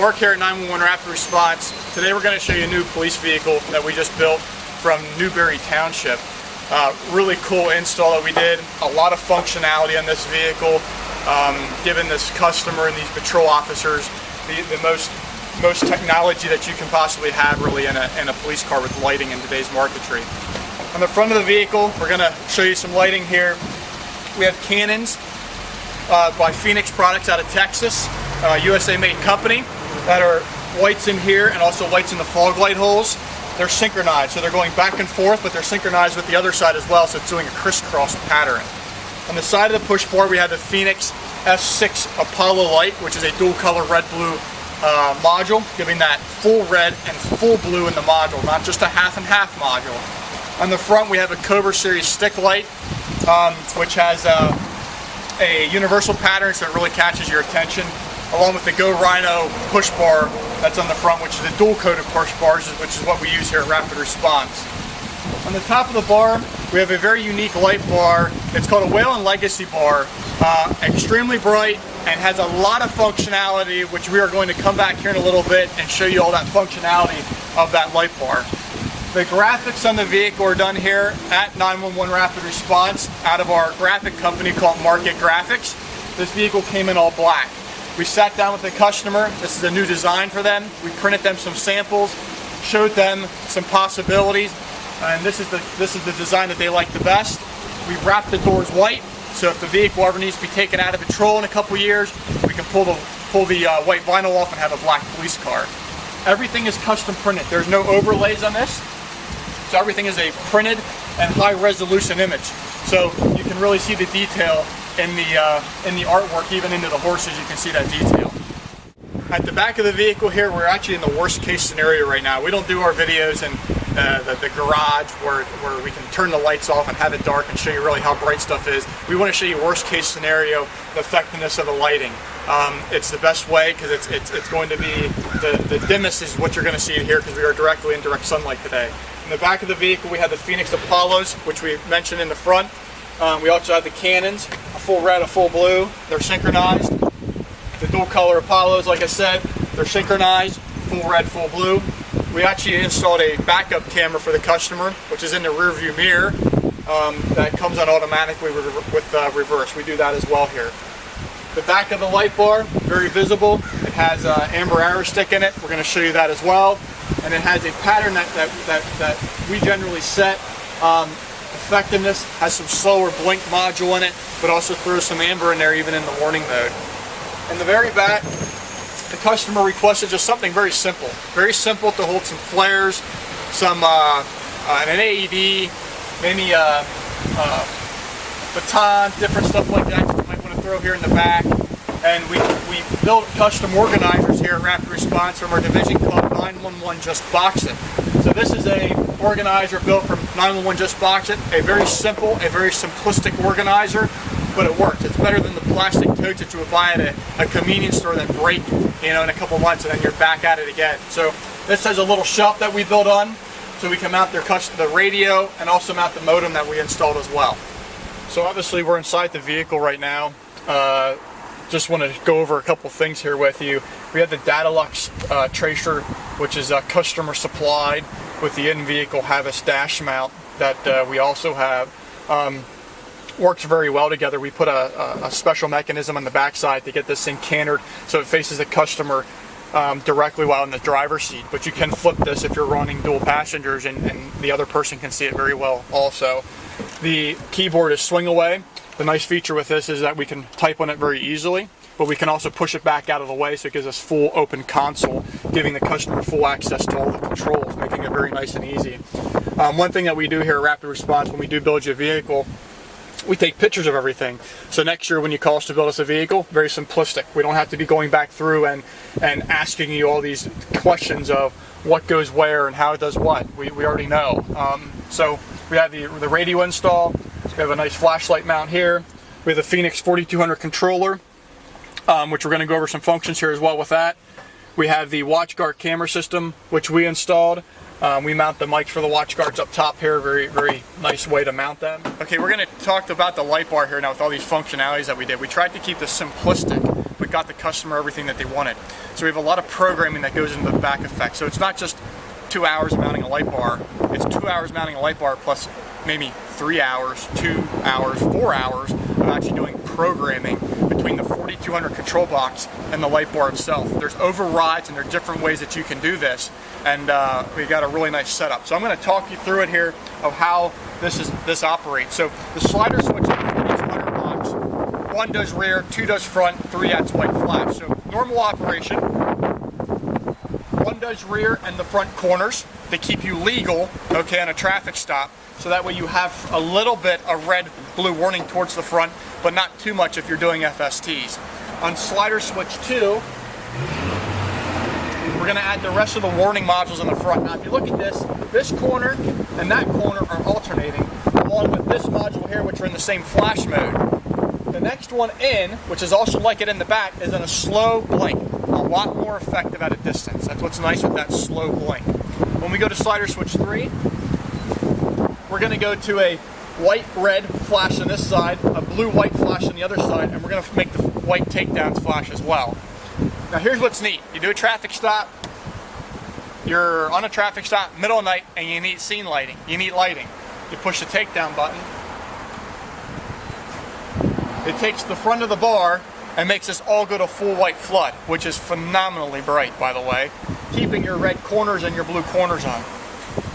Mark here at 911 Rapid Response. Today we're going to show you a new police vehicle that we just built from Newberry Township. Really cool install that we did. A lot of functionality on this vehicle, giving this customer and these patrol officers the most technology that you can possibly have really in a police car with lighting in today's marketry. On the front of the vehicle, we're going to show you some lighting here. We have cannons by Phoenix Products out of Texas, USA made company, that are lights in here and also lights in the fog light holes. They're synchronized, so they're going back and forth, but they're synchronized with the other side as well, so it's doing a crisscross pattern. On the side of the push bar, we have the Phoenix F6 Apollo light, which is a dual color red-blue module, giving that full red and full blue in the module, not just a half and half module. On the front, we have a Cobra Series stick light, which has a universal pattern, so it really catches your attention, along with the Go Rhino push bar that's on the front, which is a dual-coated push bar, which is what we use here at Rapid Response. On the top of the bar, we have a very unique light bar. It's called a Whale and Legacy bar. Extremely bright and has a lot of functionality, which we are going to come back here in a little bit and show you all that functionality of that light bar. The graphics on the vehicle are done here at 911 Rapid Response out of our graphic company called Market Graphics. This vehicle came in all black. We sat down with the customer. This is a new design for them. We printed them some samples, showed them some possibilities, and this is the design that they like the best. We wrapped the doors white, so if the vehicle ever needs to be taken out of patrol in a couple years, we can pull the white vinyl off and have a black police car. Everything is custom printed. There's no overlays on this, so everything is a printed and high-resolution image. So you can really see the detail in the artwork, even into the horses. You can see that detail. At the back of the vehicle here, we're actually in the worst case scenario right now. We don't do our videos in the garage where we can turn the lights off and have it dark and show you really how bright stuff is. We want to show you worst case scenario, the effectiveness of the lighting. It's the best way because it's going to be the dimmest is what you're going to see here because we are directly in direct sunlight today. In the back of the vehicle, we have the Phoenix Apollos, which we mentioned in the front. We also have the cannons, a full red, a full blue. They're synchronized. The dual color Apollos, like I said, they're synchronized, full red, full blue. We actually installed a backup camera for the customer, which is in the rear view mirror, that comes on automatically with reverse. We do that as well here. The back of the light bar, very visible. It has amber arrow stick in it. We're going to show you that as well. And it has a pattern that we generally set. Effectiveness, has some slower blink module in it, but also throws some amber in there even in the warning mode. In the very back, the customer requested just something very simple to hold some flares, some an AED, maybe a baton, different stuff like that you might want to throw here in the back. And we built custom organizers here at Rapid Response from our division called 911 Just Box It. So this is a organizer built from 911 Just Box It, a very simple, a very simplistic organizer, but it works. It's better than the plastic totes that you would buy at a convenience store that break, in a couple months, and then you're back at it again. So this has a little shelf that we built on, so we can mount the radio and also mount the modem that we installed as well. So obviously we're inside the vehicle right now. Just want to go over a couple things here with you. We have the Datalux tracer, which is customer supplied with the in-vehicle Havas dash mount that we also have. Works very well together. We put a special mechanism on the backside to get this thing cantered so it faces the customer directly while in the driver's seat. But you can flip this if you're running dual passengers and the other person can see it very well also. The keyboard is swing away. The nice feature with this is that we can type on it very easily, but we can also push it back out of the way so it gives us full open console, giving the customer full access to all the controls, making it very nice and easy. One thing that we do here at Rapid Response when we do build you a vehicle, we take pictures of everything. So next year when you call us to build us a vehicle, very simplistic. We don't have to be going back through and asking you all these questions of what goes where and how it does what. We already know. So we have the radio install. We have a nice flashlight mount here. We have the Phoenix 4200 controller, which we're going to go over some functions here as well with that. We have the WatchGuard camera system, which we installed. We mount the mics for the watch guards up top here. Very, very nice way to mount them. Okay, we're going to talk about the light bar here now with all these functionalities that we did. We tried to keep this simplistic, but got the customer everything that they wanted. So we have a lot of programming that goes into the back effect. So it's not just 2 hours of mounting a light bar. It's 2 hours mounting a light bar plus maybe 3 hours, 2 hours, 4 hours of actually doing programming between the 4200 control box and the light bar itself. There's overrides and there are different ways that you can do this, and we got a really nice setup. So I'm going to talk you through it here of how this operates. So the slider switch in the 4200 box, 1 does rear, 2 does front, 3 adds white flash. So normal operation, 1 does rear and the front corners to keep you legal, okay, on a traffic stop. So that way you have a little bit of red, blue warning towards the front, but not too much if you're doing FSTs. On slider switch 2, we're going to add the rest of the warning modules in the front. Now if you look at this corner and that corner are alternating, along with this module here, which are in the same flash mode. The next one in, which is also like it in the back, is in a slow blink. A lot more effective at a distance. That's what's nice with that slow blink. When we go to slider switch 3, we're going to go to a white-red flash on this side, a blue-white flash on the other side, and we're going to make the white takedowns flash as well. Now here's what's neat. You do a traffic stop, you're on a traffic stop, middle of the night, and you need scene lighting. You need lighting. You push the takedown button. It takes the front of the bar and makes this all go to full white flood, which is phenomenally bright, by the way, keeping your red corners and your blue corners on.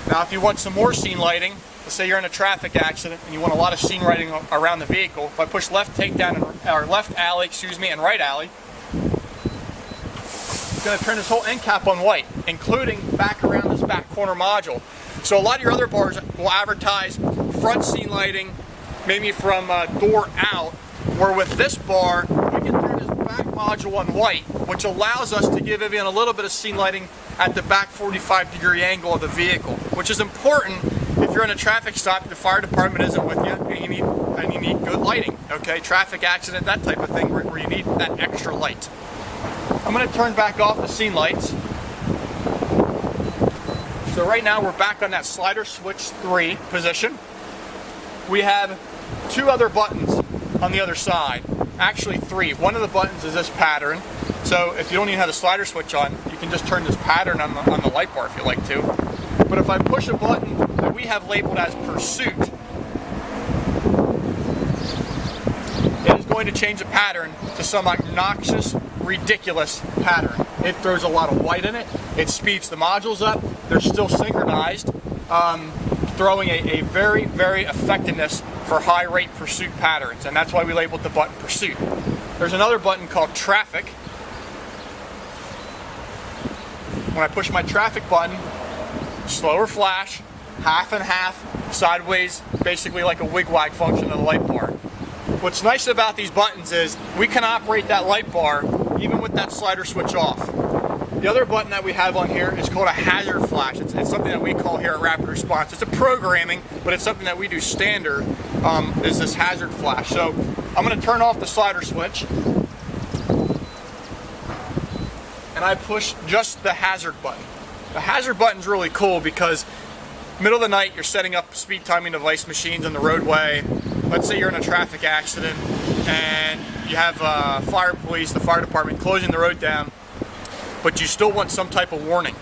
Now if you want some more scene lighting, let's say you're in a traffic accident and you want a lot of scene lighting around the vehicle, if I push left takedown, or left alley, and right alley, it's going to turn this whole end cap on white, including back around this back corner module. So a lot of your other bars will advertise front scene lighting, maybe from door out, where with this bar, we can turn this back module on white, which allows us to give Vivian a little bit of scene lighting at the back 45-degree angle of the vehicle, which is important if you're in a traffic stop, the fire department isn't with you, and you need good lighting, okay? Traffic accident, that type of thing, where you need that extra light. I'm going to turn back off the scene lights. So right now we're back on that slider switch 3 position. We have 2 other buttons on the other side. Actually 3. One of the buttons is this pattern. So if you don't even have the slider switch on, you can just turn this pattern on the light bar if you like to. But if I push a button that we have labeled as pursuit, it is going to change the pattern to some obnoxious, ridiculous pattern. It throws a lot of white in it. It speeds the modules up. They're still synchronized, throwing a very, very effectiveness for high rate pursuit patterns, and that's why we labeled the button pursuit. There's another button called traffic. When I push my traffic button, slower flash, half and half, sideways, basically like a wig-wag function of the light bar. What's nice about these buttons is we can operate that light bar even with that slider switch off. The other button that we have on here is called a hazard flash. It's something that we call here at Rapid Response. It's a programming, but it's something that we do standard, is this hazard flash. So I'm going to turn off the slider switch, and I push just the hazard button. The hazard button is really cool because middle of the night you're setting up speed timing device machines on the roadway. Let's say you're in a traffic accident and you have fire police, the fire department closing the road down, but you still want some type of warning.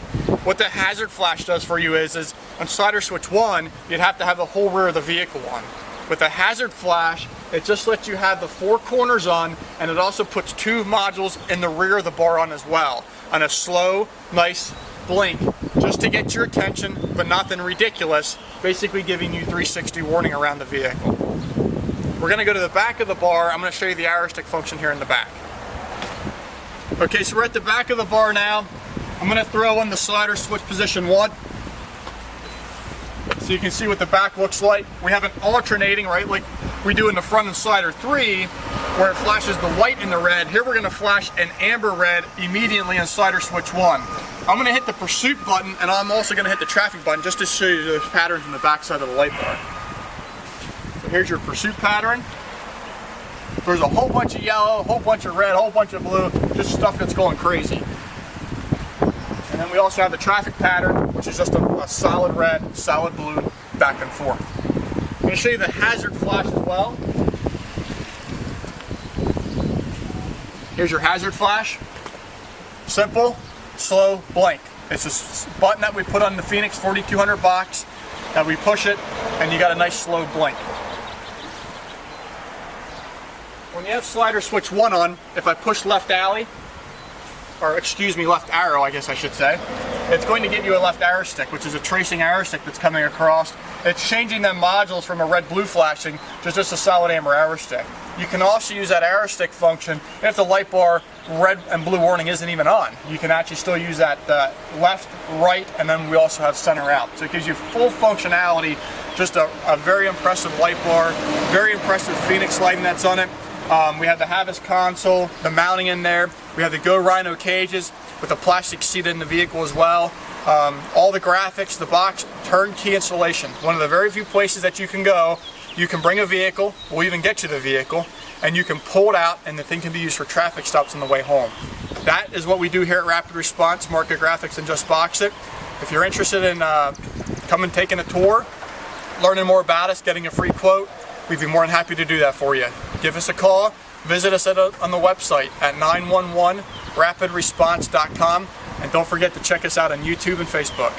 What the hazard flash does for you is on slider switch 1, you'd have to have the whole rear of the vehicle on. With the hazard flash, it just lets you have the 4 corners on, and it also puts 2 modules in the rear of the bar on as well, on a slow, nice blink, just to get your attention, but nothing ridiculous, basically giving you 360 warning around the vehicle. We're going to go to the back of the bar. I'm going to show you the arrow stick function here in the back. Okay, so we're at the back of the bar now. I'm going to throw in the slider switch position 1. So you can see what the back looks like. We have an alternating, right, like we do in the front in slider 3, where it flashes the white and the red. Here we're going to flash an amber red immediately in slider switch 1. I'm going to hit the pursuit button, and I'm also going to hit the traffic button just to show you the patterns in the back side of the light bar. So here's your pursuit pattern. There's a whole bunch of yellow, a whole bunch of red, a whole bunch of blue, just stuff that's going crazy. And then we also have the traffic pattern, which is just a solid red, solid blue, back and forth. I'm going to show you the hazard flash as well. Here's your hazard flash. Simple, slow, blink. It's a button that we put on the Phoenix 4200 box that we push it, and you got a nice slow blink. When you have slider switch 1 on, if I push left alley, or excuse me, left arrow, I guess I should say, it's going to give you a left arrow stick, which is a tracing arrow stick that's coming across. It's changing them modules from a red-blue flashing to just a solid amber arrow stick. You can also use that arrow stick function if the light bar red and blue warning isn't even on. You can actually still use that left, right, and then we also have center out. So it gives you full functionality, just a very impressive light bar, very impressive Phoenix lighting that's on it. We have the Havas console, the mounting in there. We have the Go Rhino cages with a plastic seat in the vehicle as well. All the graphics, the box, turnkey installation. One of the very few places that you can go. You can bring a vehicle, we'll even get you the vehicle, and you can pull it out and the thing can be used for traffic stops on the way home. That is what we do here at Rapid Response, market graphics and just box it. If you're interested in coming taking a tour, learning more about us, getting a free quote, we'd be more than happy to do that for you. Give us a call, visit us on the website at 911rapidresponse.com, and don't forget to check us out on YouTube and Facebook.